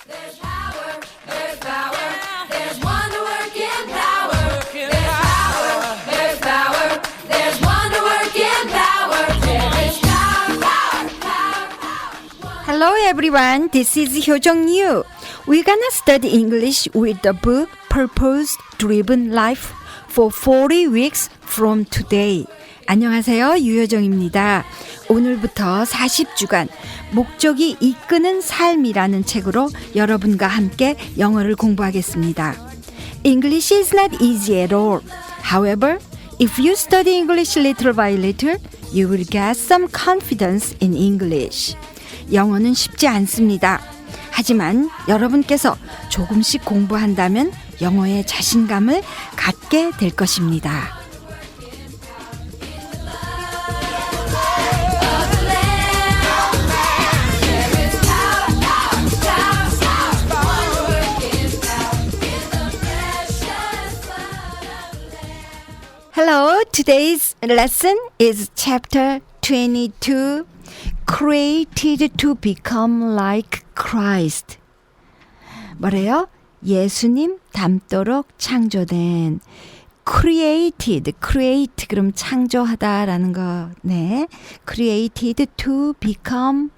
There's power, there's power, there's wonder working power. There's power, there's wonder working power. There is power, power, power. Hello everyone, this is Hyojong Yu. We're gonna study English with the book Purpose Driven Life for 40 weeks from today. 안녕하세요, 유효정입니다. 오늘부터 40주간 목적이 이끄는 삶이라는 책으로 여러분과 함께 영어를 공부하겠습니다. English is not easy at all. However, if you study English little by little, you will get some confidence in English. 영어는 쉽지 않습니다. 하지만 여러분께서 조금씩 공부한다면 영어에 자신감을 갖게 될 것입니다. Hello, today's lesson is chapter 22, Created to become like Christ. 뭐래요? 예수님 닮도록 창조된. Created, create 그럼 창조하다라는 거. 네. Created to become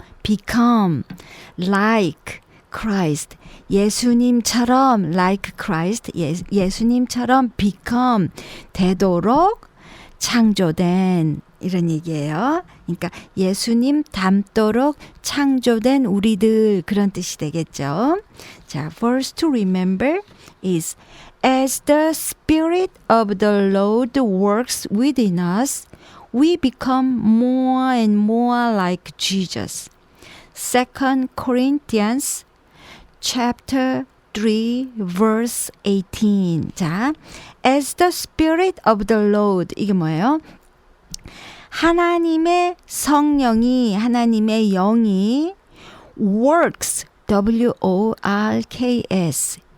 like Christ. 예수님처럼 like Christ. 예수님처럼 become 되도록 창조된 이런 얘기예요. 그러니까 예수님 닮도록 창조된 우리들 그런 뜻이 되겠죠. 자, verse to remember is as the Spirit of the Lord works within us, we become more and more like Jesus. 2 Corinthians chapter 3 verse 18. 자, as the Spirit of the Lord 이게 뭐예요? 하나님의 성령이 하나님의 영이 works W-O-R-K-S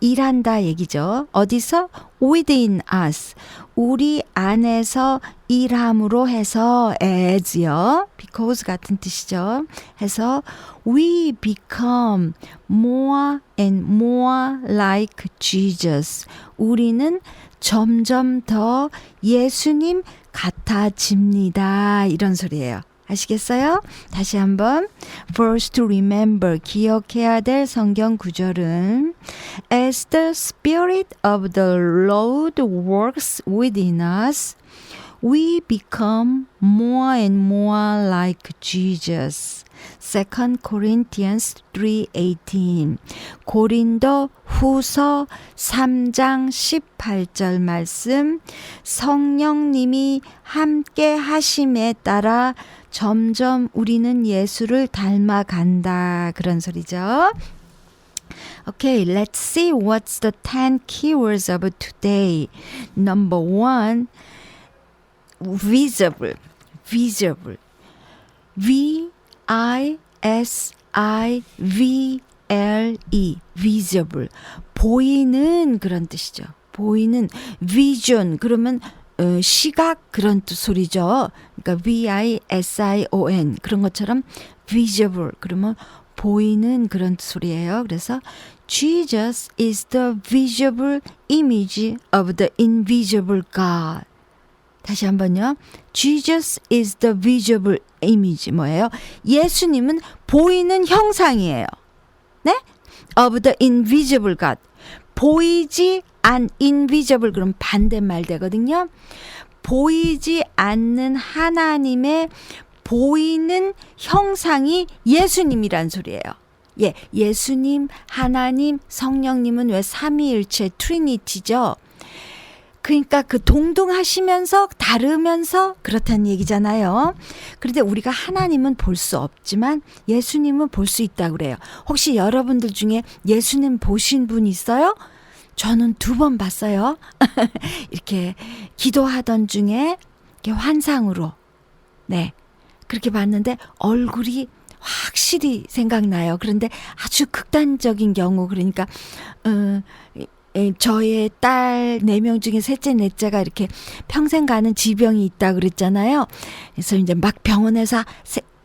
일한다 얘기죠. 어디서? within us 우리 안에서 일함으로 해서 as요. because 같은 뜻이죠. 해서 we become more and more like Jesus. 우리는 점점 더 예수님 같아집니다. 이런 소리예요. 아시겠어요? 다시 한번 verse to remember 기억해야 될 성경 구절은 As the Spirit of the Lord works within us, we become more and more like Jesus. 2 Corinthians 3:18 고린도 후서 3장 18절 말씀 성령님이 함께 하심에 따라 점점 우리는 예수를 닮아간다 그런 소리죠. Okay, let's see what's the 10 keywords of today. Number 1, visible. Visible. V-I-S-I-V-L-E. visible. 보이는 그런 뜻이죠. 보이는 vision. 그러면 시각 그런 소리죠. 그러니까 V-I-S-I-O-N 그런 것처럼 visible 그러면 보이는 그런 소리예요. 그래서 Jesus is the visible image of the invisible God. 다시 한번요. Jesus is the visible image 뭐예요? 예수님은 보이는 형상이에요. 네? Of the invisible God. 보이지 invisible 그럼 반대말 되거든요. 보이지 않는 하나님의 보이는 형상이 예수님이란 소리예요. 예, 예수님, 하나님, 성령님은 왜 삼위일체 트리니티죠. 그러니까 그 동등하시면서 다르면서 그렇다는 얘기잖아요. 그런데 우리가 하나님은 볼 수 없지만 예수님은 볼 수 있다고 그래요. 혹시 여러분들 중에 예수님 보신 분 있어요? 저는 2번 봤어요. 이렇게 기도하던 중에 이렇게 환상으로 네 그렇게 봤는데 얼굴이 확실히 생각나요. 그런데 아주 극단적인 경우 그러니까 저의 딸 4명 중에 셋째, 넷째가 이렇게 평생 가는 지병이 있다 그랬잖아요. 그래서 이제 막 병원에서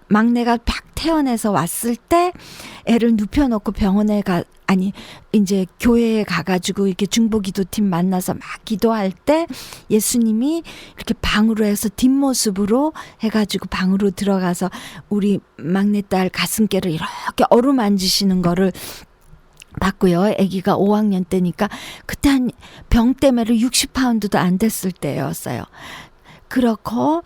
막내가 막 태어나서 왔을 때 애를 눕혀놓고 병원에 이제 교회에 가가지고 이렇게 중보기도팀 만나서 막 기도할 때 예수님이 이렇게 방으로 해서 뒷모습으로 해가지고 방으로 들어가서 우리 막내딸 가슴께를 이렇게 어루만지시는 거를 봤고요. 아기가 5학년 때니까 그때 한 병 때문에 60파운드도 안 됐을 때였어요. 그렇고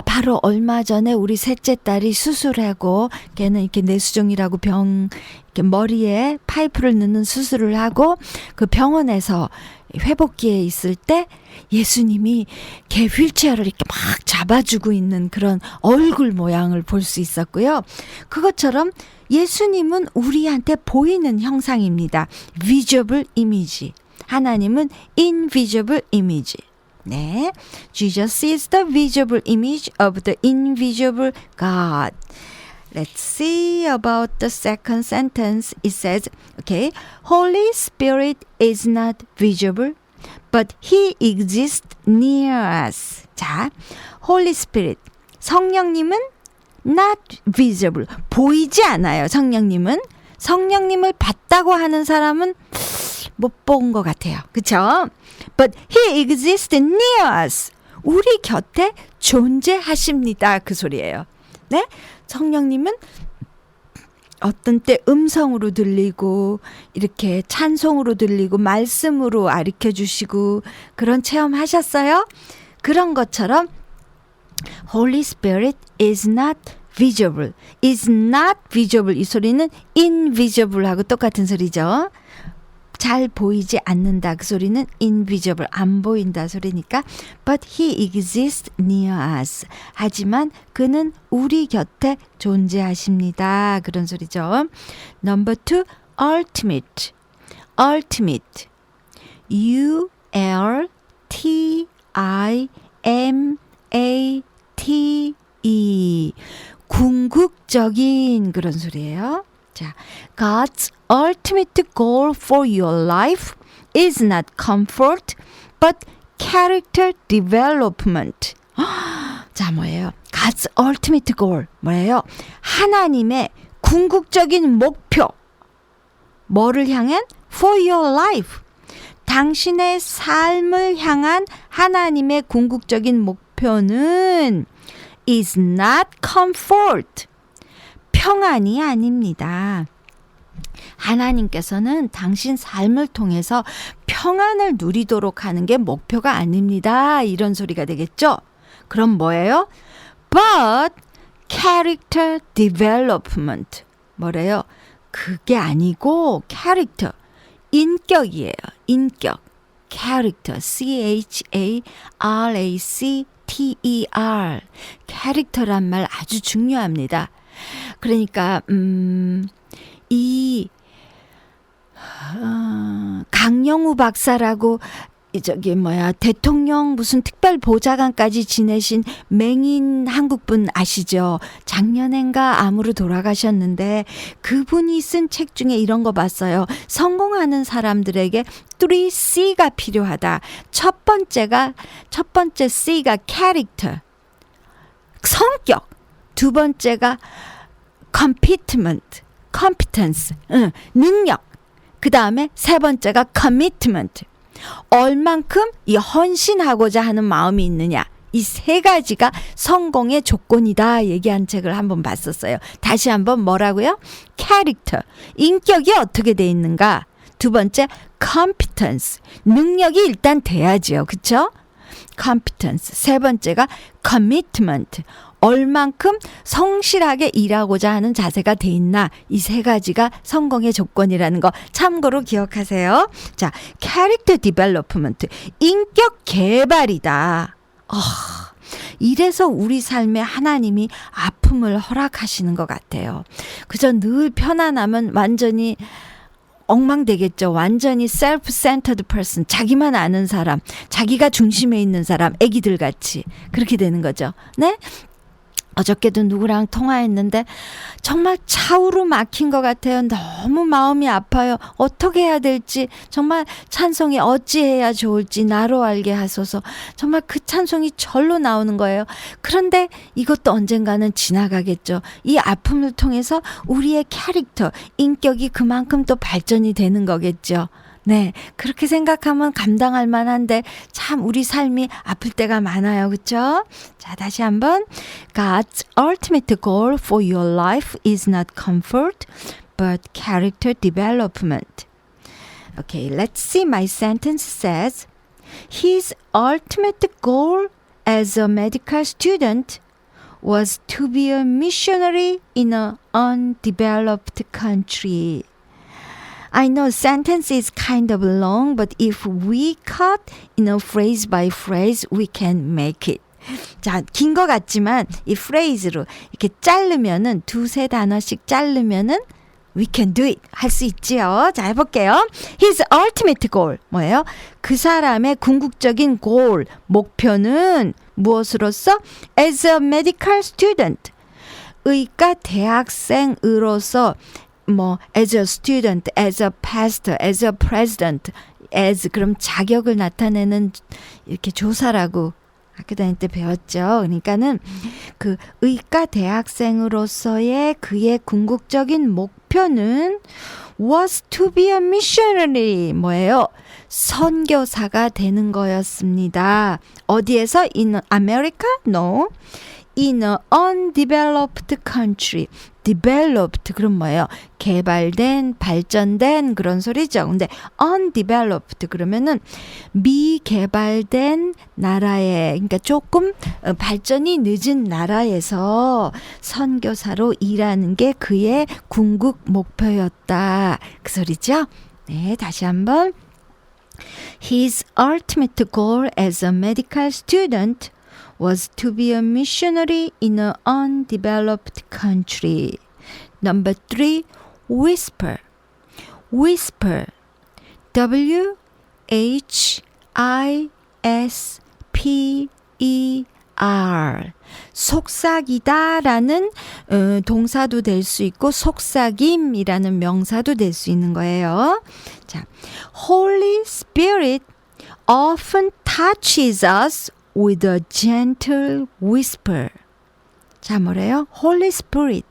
바로 얼마 전에 우리 셋째 딸이 수술하고 걔는 이렇게 내수종이라고 이렇게 머리에 파이프를 넣는 수술을 하고 그 병원에서 회복기에 있을 때 예수님이 걔 휠체어를 이렇게 막 잡아주고 있는 그런 얼굴 모양을 볼 수 있었고요. 그것처럼 예수님은 우리한테 보이는 형상입니다. visible image. 하나님은 invisible image. 네, Jesus is the visible image of the invisible God. Let's see about the second sentence. It says, okay, Holy Spirit is not visible, but He exists near us. 자, Holy Spirit, 성령님은 not visible, 보이지 않아요. 성령님을 봤다고 하는 사람은 못 본 것 같아요. 그쵸? But He exists near us. 우리 곁에 존재하십니다. 그 소리예요. 네? 성령님은 어떤 때 음성으로 들리고 이렇게 찬송으로 들리고 말씀으로 가르쳐 주시고 그런 체험 하셨어요? 그런 것처럼 Holy Spirit is not visible. is not visible. 이 소리는 invisible하고 똑같은 소리죠. 잘 보이지 않는다. 그 소리는 invisible, 안 보인다 소리니까 but he exists near us. 하지만 그는 우리 곁에 존재하십니다. 그런 소리죠. Number 2, ultimate. ultimate. U-L-T-I-M-A-T-E. 궁극적인 그런 소리예요. 자, God's ultimate goal for your life is not comfort, but character development. 자, 뭐예요? God's ultimate goal. 뭐예요? 하나님의 궁극적인 목표. 뭐를 향한? For your life. 당신의 삶을 향한 하나님의 궁극적인 목표는 is not comfort. 평안이 아닙니다. 하나님께서는 당신 삶을 통해서 평안을 누리도록 하는 게 목표가 아닙니다. 이런 소리가 되겠죠? 그럼 뭐예요? But character development. 뭐래요? 그게 아니고 character. 인격이에요. 인격. character. C-H-A-R-A-C-T-E-R. 캐릭터란 말 아주 중요합니다. 그러니까 강영우 박사라고 대통령 무슨 특별 보좌관까지 지내신 맹인 한국분 아시죠? 작년엔가 암으로 돌아가셨는데 그분이 쓴 책 중에 이런 거 봤어요. 성공하는 사람들에게 3C가 필요하다. 첫 번째 C가 character, 성격. 두 번째가 competence, 능력. 그 다음에 세 번째가 commitment. 얼만큼 이 헌신하고자 하는 마음이 있느냐. 이 세 가지가 성공의 조건이다 얘기한 책을 한번 봤었어요. 다시 한번 뭐라고요? character, 인격이 어떻게 돼 있는가. 두 번째 competence, 능력이 일단 돼야죠. 그쵸? competence. 세 번째가 commitment, 얼만큼 성실하게 일하고자 하는 자세가 돼 있나. 이 세 가지가 성공의 조건이라는 거 참고로 기억하세요. 자, character development, 인격 개발이다. 이래서 우리 삶에 하나님이 아픔을 허락하시는 것 같아요. 그저 늘 편안하면 완전히 엉망되겠죠. 완전히 self-centered person, 자기만 아는 사람, 자기가 중심에 있는 사람, 애기들 같이 그렇게 되는 거죠. 네? 어저께도 누구랑 통화했는데 정말 차후로 막힌 것 같아요. 너무 마음이 아파요. 어떻게 해야 될지 정말 찬송이 어찌해야 좋을지 나로 알게 하소서. 정말 그 찬송이 절로 나오는 거예요. 그런데 이것도 언젠가는 지나가겠죠. 이 아픔을 통해서 우리의 캐릭터, 인격이 그만큼 또 발전이 되는 거겠죠. 네, 그렇게 생각하면 감당할 만한데 참 우리 삶이 아플 때가 많아요. 그렇죠? 자, 다시 한번. God's ultimate goal for your life is not comfort, but character development. Okay, let's see. My sentence says, His ultimate goal as a medical student was to be a missionary in an undeveloped country. I know sentence is kind of long, but if we cut in a phrase by phrase, we can make it. 자, 긴 것 같지만 이 phrase로 이렇게 자르면은 두세 단어씩 자르면은 we can do it. 할 수 있지요. 자, 해볼게요. His ultimate goal. 뭐예요? 그 사람의 궁극적인 goal, 목표는 무엇으로서? As a medical student. 의과 대학생으로서 as a student, as a pastor, as a president, as 그럼 자격을 나타내는 이렇게 조사라고 학교 다닐 때 배웠죠. 그러니까는 그 의과 대학생으로서의 그의 궁극적인 목표는 was to be a missionary. 뭐예요? 선교사가 되는 거였습니다. 어디에서? In America? No. In an undeveloped country. developed 그럼 뭐예요? 개발된, 발전된 그런 소리죠. 근데 undeveloped 그러면은 미개발된 나라에, 그러니까 조금 발전이 늦은 나라에서 선교사로 일하는 게 그의 궁극 목표였다. 그 소리죠? 네, 다시 한번. His ultimate goal as a medical student was to be a missionary in an undeveloped country. Number 3, whisper. Whisper. W-H-I-S-P-E-R. 속삭이다라는 동사도 될 수 있고 속삭임이라는 명사도 될 수 있는 거예요. 자, Holy Spirit often touches us with a gentle whisper. 자, 뭐래요? Holy Spirit.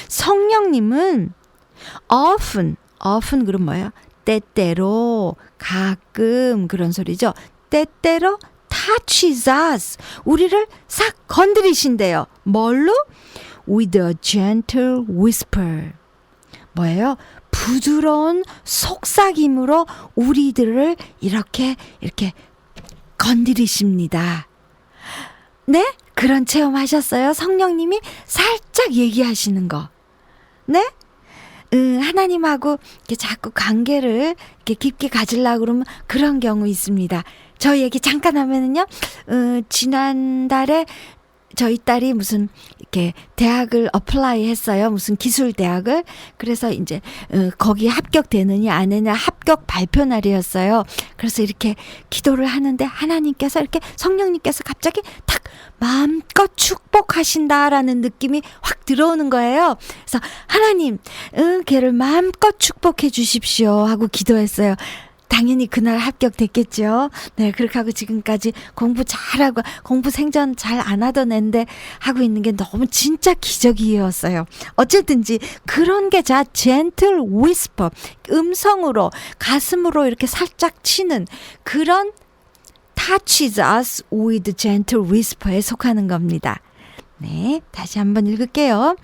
성령님은 often 그럼 뭐예요? 때때로, 가끔 그런 소리죠. 때때로 touches us. 우리를 싹 건드리신대요. 뭘로? With a gentle whisper. 뭐예요? 부드러운 속삭임으로 우리들을 이렇게 건드리십니다. 네? 그런 체험 하셨어요? 성령님이 살짝 얘기하시는 거. 네? 하나님하고 이렇게 자꾸 관계를 이렇게 깊게 가지려고 그러면 그런 경우 있습니다. 저 얘기 잠깐 하면은요, 지난달에 저희 딸이 무슨 이렇게 대학을 어플라이 했어요. 무슨 기술 대학을. 그래서 이제 거기 합격되느냐 안 되느냐 합격 발표 날이었어요. 그래서 이렇게 기도를 하는데 하나님께서 이렇게 성령님께서 갑자기 탁 마음껏 축복하신다라는 느낌이 확 들어오는 거예요. 그래서 하나님, 걔를 마음껏 축복해 주십시오 하고 기도했어요. 당연히 그날 합격됐겠죠. 네, 그렇게 하고 지금까지 공부 잘하고 공부 생전 잘 안 하던 애인데 하고 있는 게 너무 진짜 기적이었어요. 어쨌든지 그런 게 자 gentle whisper, 음성으로 가슴으로 이렇게 살짝 치는 그런 touches us with gentle whisper에 속하는 겁니다. 네, 다시 한번 읽을게요.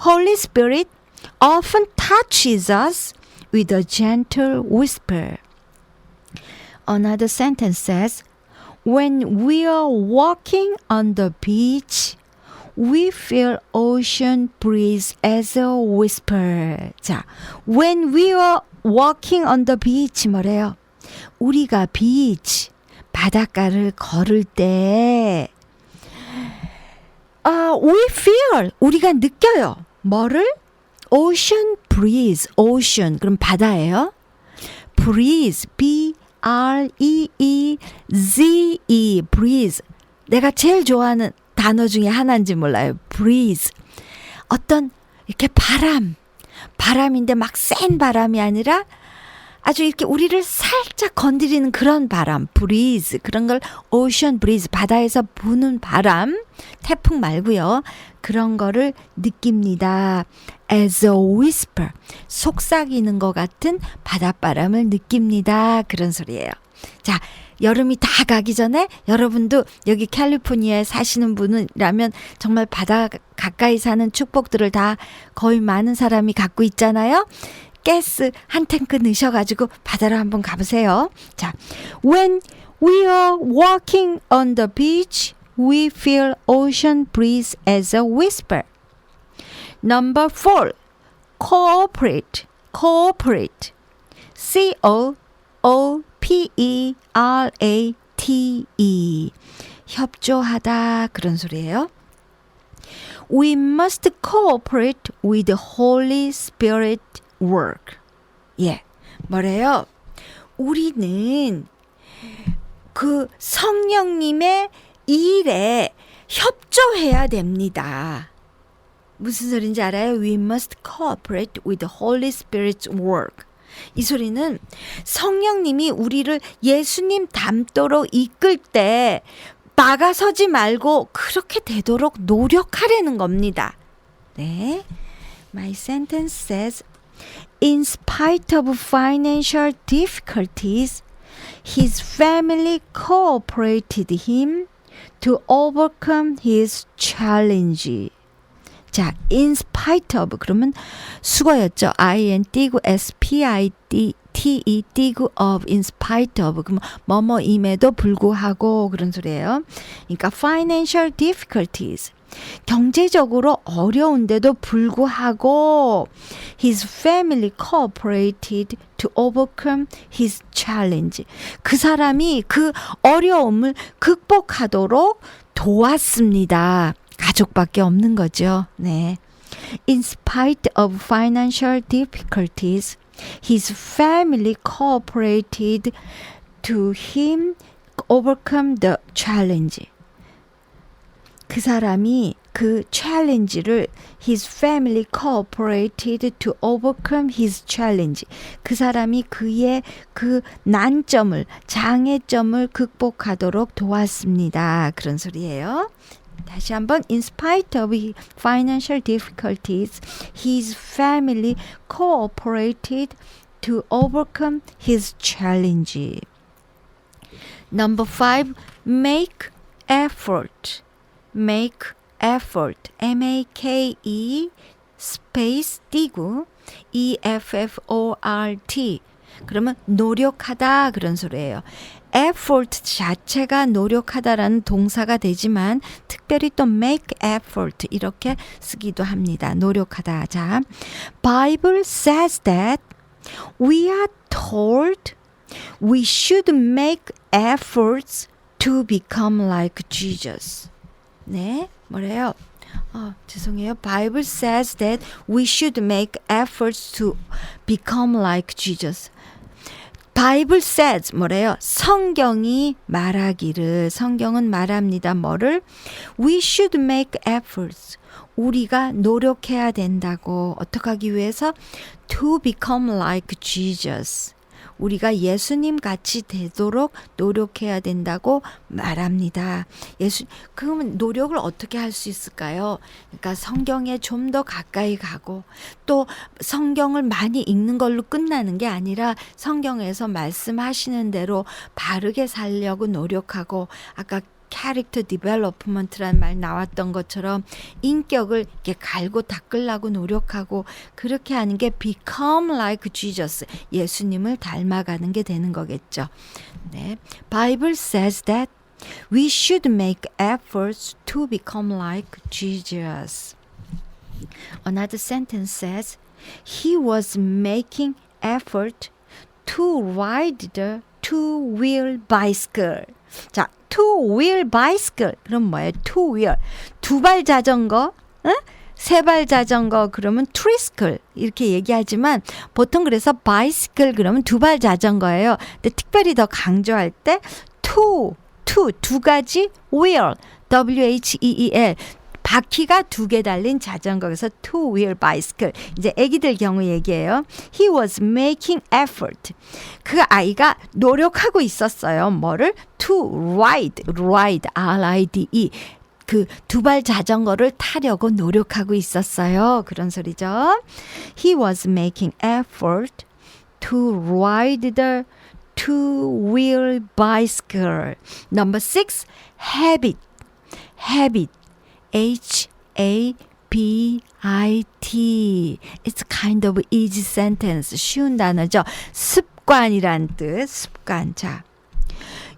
Holy Spirit often touches us with a gentle whisper. Another sentence says, when we are walking on the beach, we feel ocean breeze as a whisper. 자, when we are walking on the beach 뭐래요? 우리가 beach, 바닷가를 걸을 때 we feel, 우리가 느껴요. 뭐를? ocean breeze, ocean, 그럼 바다예요. breeze, B-R-E-E-Z-E, breeze. 내가 제일 좋아하는 단어 중에 하나인지 몰라요. breeze. 어떤 이렇게 바람인데 막 센 바람이 아니라 아주 이렇게 우리를 살짝 건드리는 그런 바람, breeze. 그런 걸 ocean breeze, 바다에서 부는 바람, 태풍 말고요. 그런 거를 느낍니다. as a whisper, 속삭이는 것 같은 바닷바람을 느낍니다. 그런 소리예요. 자, 여름이 다 가기 전에 여러분도 여기 캘리포니아에 사시는 분이라면 정말 바다 가까이 사는 축복들을 다 거의 많은 사람이 갖고 있잖아요. 가스 한 탱크 넣으셔가지고 바다로 한번 가보세요. 자, when we are walking on the beach, we feel ocean breeze as a whisper. Number 4, cooperate. C-O-O-P-E-R-A-T-E. 협조하다 그런 소리예요. We must cooperate with the Holy Spirit work. 예, 뭐래요? 우리는 그 성령님의 일에 협조해야 됩니다. 무슨 소린지 알아요? We must cooperate with the Holy Spirit's work. 이 소리는 성령님이 우리를 예수님 닮도록 이끌 때 나가서지 말고 그렇게 되도록 노력하려는 겁니다. 네. My sentence says, in spite of financial difficulties, his family cooperated him to overcome his challenge. 자, in spite of 그러면 수거였죠. in 띄고 spite 띄고 of, in spite of 그럼 뭐뭐임에도 불구하고 그런 소리예요. 그러니까 financial difficulties, 경제적으로 어려운데도 불구하고 his family cooperated to overcome his challenge. 그 사람이 그 어려움을 극복하도록 도왔습니다. 가족밖에 없는 거죠. 네. In spite of financial difficulties, his family cooperated to him overcome the challenge. 그 사람이 그 challenge를 his family cooperated to overcome his challenge. 그 사람이 그의 그 난점을, 장애점을 극복하도록 도왔습니다. 그런 소리예요. 다시 한번 in spite of financial difficulties, his family cooperated to overcome his challenge. Number 5, make effort. make effort. M-A-K-E space 띄고 E-F-F-O-R-T. 그러면 노력하다 그런 소리예요. effort 자체가 노력하다라는 동사가 되지만 특별히 또 make effort 이렇게 쓰기도 합니다. 노력하다. 자, Bible says that we are told we should make efforts to become like Jesus. 네, 뭐래요? 죄송해요. Bible says that we should make efforts to become like Jesus. Bible says 뭐래요? 성경이 말하기를, 성경은 말합니다. 뭐를? We should make efforts. 우리가 노력해야 된다고. 어떻게 하기 위해서? To become like Jesus. 우리가 예수님 같이 되도록 노력해야 된다고 말합니다. 그러면 노력을 어떻게 할 수 있을까요? 그러니까 성경에 좀 더 가까이 가고 또 성경을 많이 읽는 걸로 끝나는 게 아니라 성경에서 말씀하시는 대로 바르게 살려고 노력하고 아까 캐릭터 디벨롭먼트라는 말 나왔던 것처럼 인격을 이렇게 갈고 닦으려고 노력하고 그렇게 하는 게 become like Jesus, 예수님을 닮아가는 게 되는 거겠죠. 네, Bible says that we should make efforts to become like Jesus. Another sentence says he was making effort to ride the two-wheel bicycle. 자, two-wheel bicycle. 그럼 뭐예요? two-wheel. 두 발 자전거, 세 발 자전거 그러면 tricycle 이렇게 얘기하지만 보통 그래서 bicycle 그러면 두 발 자전거예요. 근데 특별히 더 강조할 때 two, 두 가지 wheel, W-H-E-E-L. 바퀴가 두 개 달린 자전거에서 two-wheel bicycle. 이제 아기들 경우 얘기예요. He was making effort. 그 아이가 노력하고 있었어요. 뭐를? To ride, R-I-D-E. 그 두발 자전거를 타려고 노력하고 있었어요. 그런 소리죠. He was making effort to ride the two-wheel bicycle. Number 6, habit. H-A-B-I-T. It's kind of easy sentence. 쉬운 단어죠. 습관이란 뜻. 습관. 자,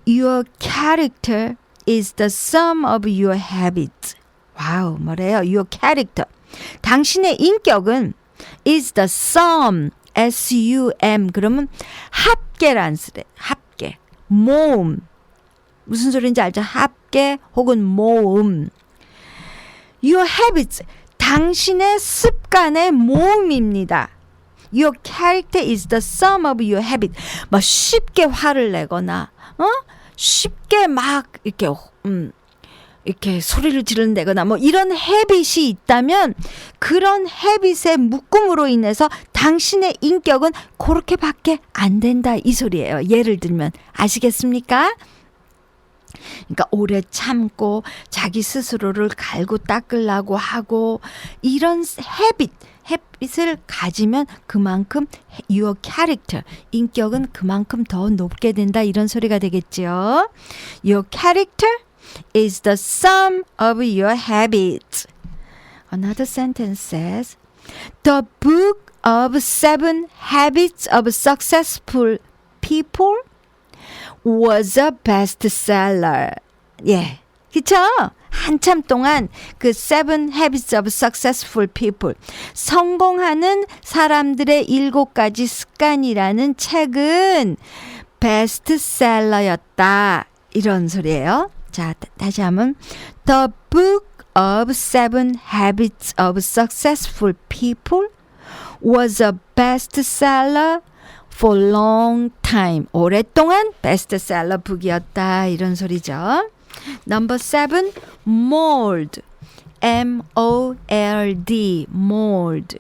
Your character is the sum of your habits. 와우, 뭐래요? Your character. 당신의 인격은 is the sum. S-U-M. 그러면 합계란 쓰래. 합계. 모음. 무슨 소리인지 알죠? 합계 혹은 모음. Your habits. 당신의 습관의 모음입니다. Your character is the sum of your habit. 막 쉽게 화를 내거나, 쉽게 막 이렇게 소리를 지른다거나 뭐 이런 헤빗이 있다면 그런 헤빗의 묶음으로 인해서 당신의 인격은 그렇게밖에 안 된다 이 소리예요. 예를 들면 아시겠습니까? 그러니까 오래 참고 자기 스스로를 갈고 닦으려고 하고 이런 헤빗을 가지면 그만큼 your character, 인격은 그만큼 더 높게 된다 이런 소리가 되겠죠. Your character is the sum of your habits. Another sentence says, The book of 7 habits of successful people was a bestseller. 예, 그쵸? 한참 동안 그 7 habits of successful people, 성공하는 사람들의 7가지 습관이라는 책은 베스트셀러였다. 이런 소리예요. 자, 다시 한번. The book of 7 habits of successful people was a bestseller for long time. 오랫동안 베스트셀러 북이었다. 이런 소리죠. Number 7, mold. M-O-L-D. mold.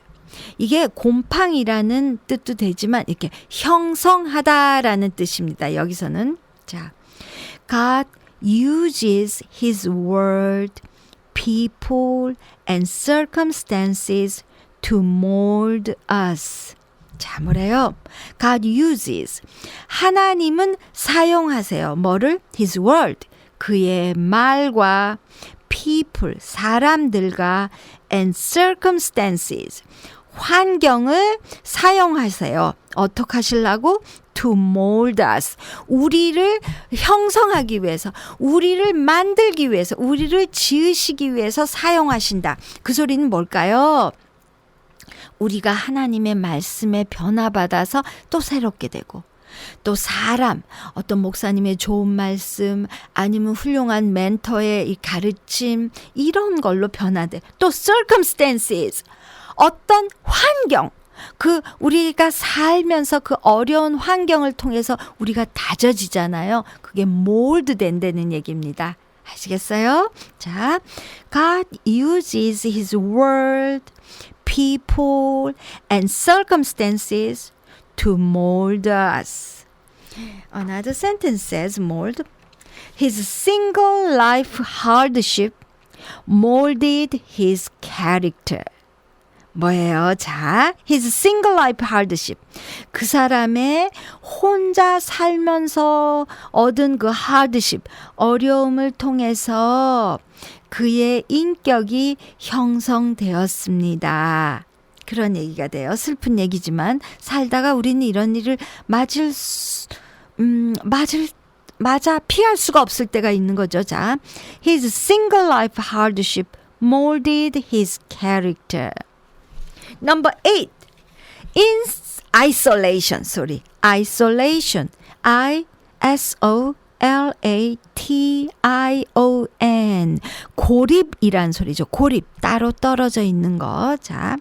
이게 곰팡이라는 뜻도 되지만 이렇게 형성하다라는 뜻입니다. 여기서는 자, God uses His word, people, and circumstances to mold us. 자, 뭐래요? God uses. 하나님은 사용하세요. 뭐를? His word. 그의 말과 people, 사람들과 and circumstances. 환경을 사용하세요. 어떻게 하시려고? To mold us. 우리를 형성하기 위해서, 우리를 만들기 위해서, 우리를 지으시기 위해서 사용하신다. 그 소리는 뭘까요? 우리가 하나님의 말씀에 변화받아서 또 새롭게 되고, 또 사람, 어떤 목사님의 좋은 말씀, 아니면 훌륭한 멘토의 이 가르침, 이런 걸로 변화돼. 또 circumstances, 어떤 환경, 그 우리가 살면서 그 어려운 환경을 통해서 우리가 다져지잖아요. 그게 몰드 된다는 얘기입니다. 아시겠어요? 자, God uses His word, people, and circumstances to mold us. Another sentence says mold. His single life hardship molded his character. 뭐예요? 자, his single life hardship. 그 사람의 혼자 살면서 얻은 그 hardship, 어려움을 통해서 그의 인격이 형성되었습니다. 그런 얘기가 돼요. 슬픈 얘기지만 살다가 우리는 이런 일을 맞아 피할 수가 없을 때가 있는 거죠. 자, his single life hardship molded his character. Number 8. In isolation. Sorry. Isolation. I-S-O-L-A-T-I-O-N. 고립이란 소리죠. 고립. 따로 떨어져 있는 거. 자.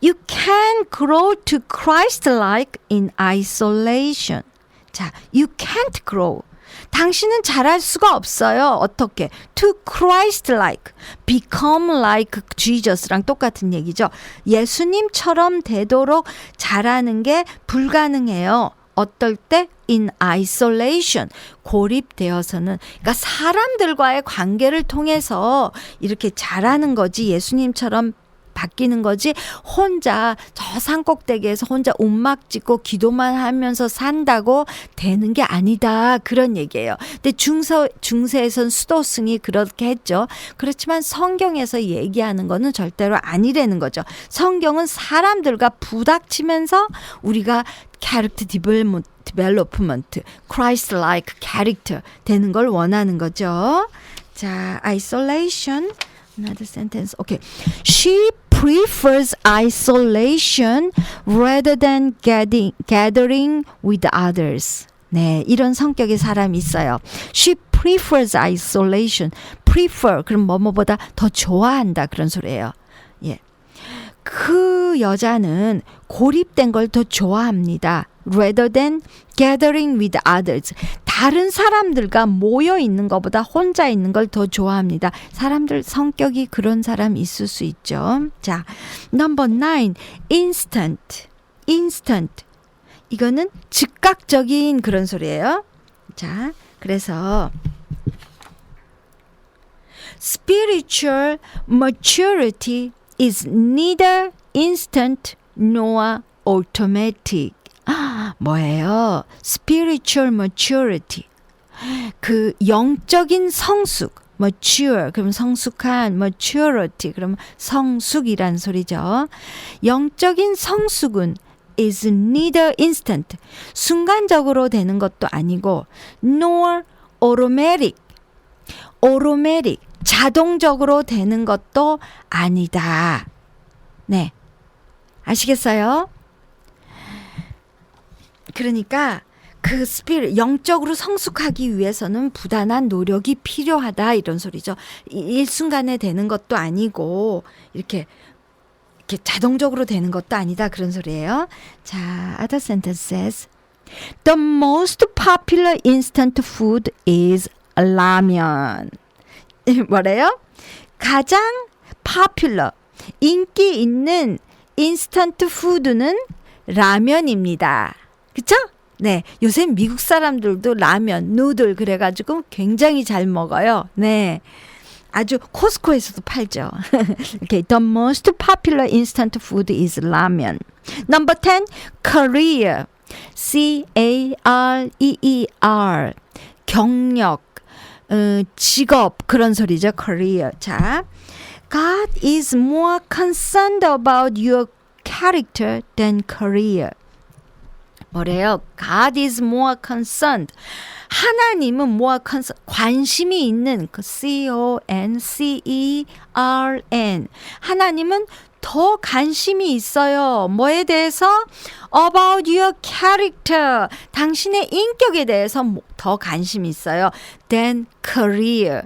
You can grow to Christ-like in isolation. 자, you can't grow. 당신은 잘할 수가 없어요. 어떻게? To Christ-like, become like Jesus랑 똑같은 얘기죠. 예수님처럼 되도록 잘하는 게 불가능해요. 어떨 때? In isolation, 고립되어서는. 그러니까 사람들과의 관계를 통해서 이렇게 잘하는 거지, 예수님처럼 바뀌는 거지, 혼자 저 산꼭대기에서 혼자 움막 짓고 기도만 하면서 산다고 되는 게 아니다, 그런 얘기예요. 근데 중세에선 수도승이 그렇게 했죠. 그렇지만 성경에서 얘기하는 거는 절대로 아니라는 거죠. 성경은 사람들과 부닥치면서 우리가 character development, Christ-like character 되는 걸 원하는 거죠. 자, isolation. Another sentence. Okay. She prefers isolation rather than gathering with others. 네, 이런 성격의 사람이 있어요. She prefers isolation. Prefer, 그럼 뭐뭐보다 더 좋아한다, 그런 소리예요. 예. 그 여자는 고립된 걸 더 좋아합니다. Rather than gathering with others. 다른 사람들과 모여 있는 것보다 혼자 있는 걸 더 좋아합니다. 사람들 성격이 그런 사람 있을 수 있죠. 자, number 9. instant. instant. 이거는 즉각적인 그런 소리예요. 자, 그래서 spiritual maturity is neither instant nor automatic. 뭐예요? spiritual maturity. 그 영적인 성숙. mature 그럼 성숙한, maturity 그럼 성숙이란 소리죠. 영적인 성숙은 is neither instant, 순간적으로 되는 것도 아니고, nor automatic, automatic 자동적으로 되는 것도 아니다. 네, 아시겠어요? 그러니까 그 스피릿, 영적으로 성숙하기 위해서는 부단한 노력이 필요하다, 이런 소리죠. 일순간에 되는 것도 아니고 이렇게 자동적으로 되는 것도 아니다, 그런 소리예요. 자, other sentence says The most popular instant food is 라면. 뭐래요? 가장 popular, 인기 있는 instant food는 라면입니다. 그쵸? 네, 요새 미국 사람들도 라면, 누들 그래가지고 굉장히 잘 먹어요. 네, 아주 코스코에서도 팔죠. Okay, the most popular instant food is 라면. Number 10, career. C-A-R-E-E-R. 경력, 직업 그런 소리죠. career. 자, God is more concerned about your character than career. 뭐래요? God is more concerned. 하나님은 more concerned, 관심이 있는, 그 C-O-N-C-E-R-N. 하나님은 더 관심이 있어요. 뭐에 대해서? About your character. 당신의 인격에 대해서 더 관심이 있어요. Than career.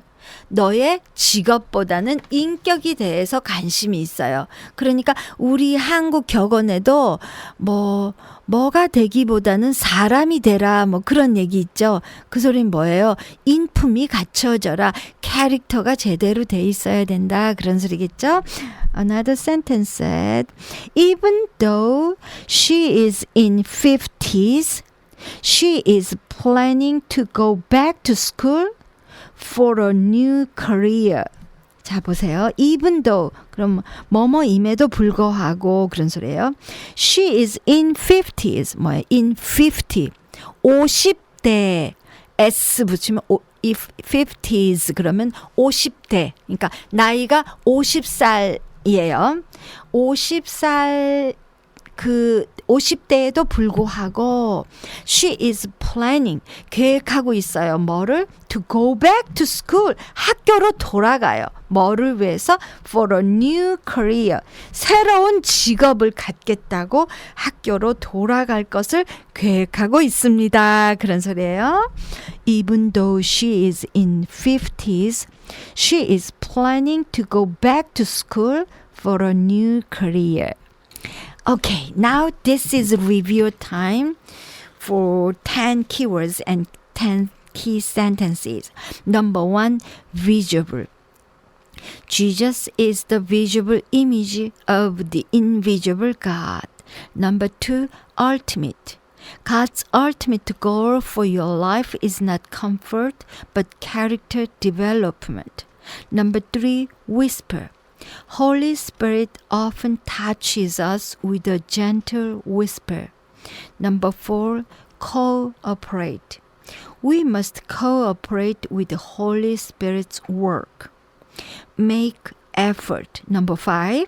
너의 직업보다는 인격에 대해서 관심이 있어요. 그러니까 우리 한국 격언에도 뭐가 되기보다는 사람이 되라, 뭐 그런 얘기 있죠. 그 소리는 뭐예요? 인품이 갖춰져라. 캐릭터가 제대로 돼 있어야 된다, 그런 소리겠죠. Another sentence said, Even though she is in 50s, she is planning to go back to school for a new career. 자, 보세요. Even though, 그럼 뭐뭐임에도 불구하고 그런 소리예요. She is in 50s. 뭐예요? In 50. 50대. S 붙이면 50s 그러면 50대. 그러니까 나이가 50살이에요. 50살 그 50대에도 불구하고 she is planning, 계획하고 있어요. 뭐를? To go back to school, 학교로 돌아가요. 뭐를 위해서? For a new career, 새로운 직업을 갖겠다고 학교로 돌아갈 것을 계획하고 있습니다. 그런 소리예요. Even though she is in 50s, she is planning to go back to school for a new career. Okay, now this is review time for 10 keywords and 10 key sentences. Number 1, visible. Jesus is the visible image of the invisible God. Number 2, ultimate. God's ultimate goal for your life is not comfort, but character development. Number 3, whisper. Holy Spirit often touches us with a gentle whisper. Number 4, cooperate. We must cooperate with the Holy Spirit's work. Make effort. Number 5,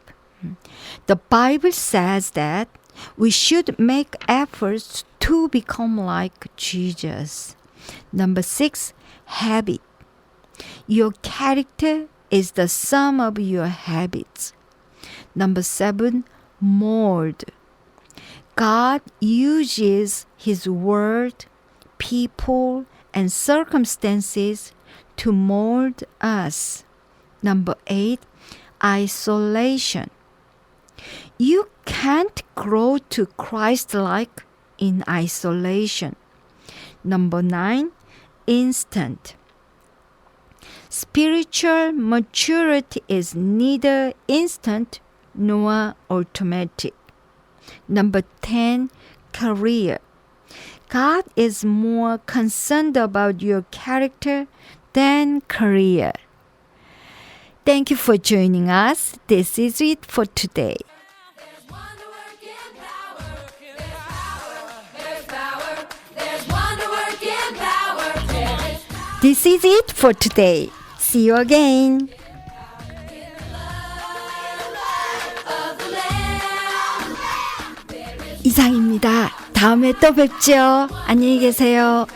the Bible says that we should make efforts to become like Jesus. Number 6, habit. Your character is the sum of your habits. Number 7, mold. God uses His word, people, and circumstances to mold us. Number 8, isolation. You can't grow to Christ-like in isolation. Number 9, instant. Spiritual maturity is neither instant nor automatic. Number 10, career. God is more concerned about your character than career. Thank you for joining us. This is it for today. There's wonder working power. There's power. There's wonder working power. There is power This is it for today. See you again. in the blood of the Lamb. 이상입니다. 다음에 또 뵙죠. 안녕히 계세요.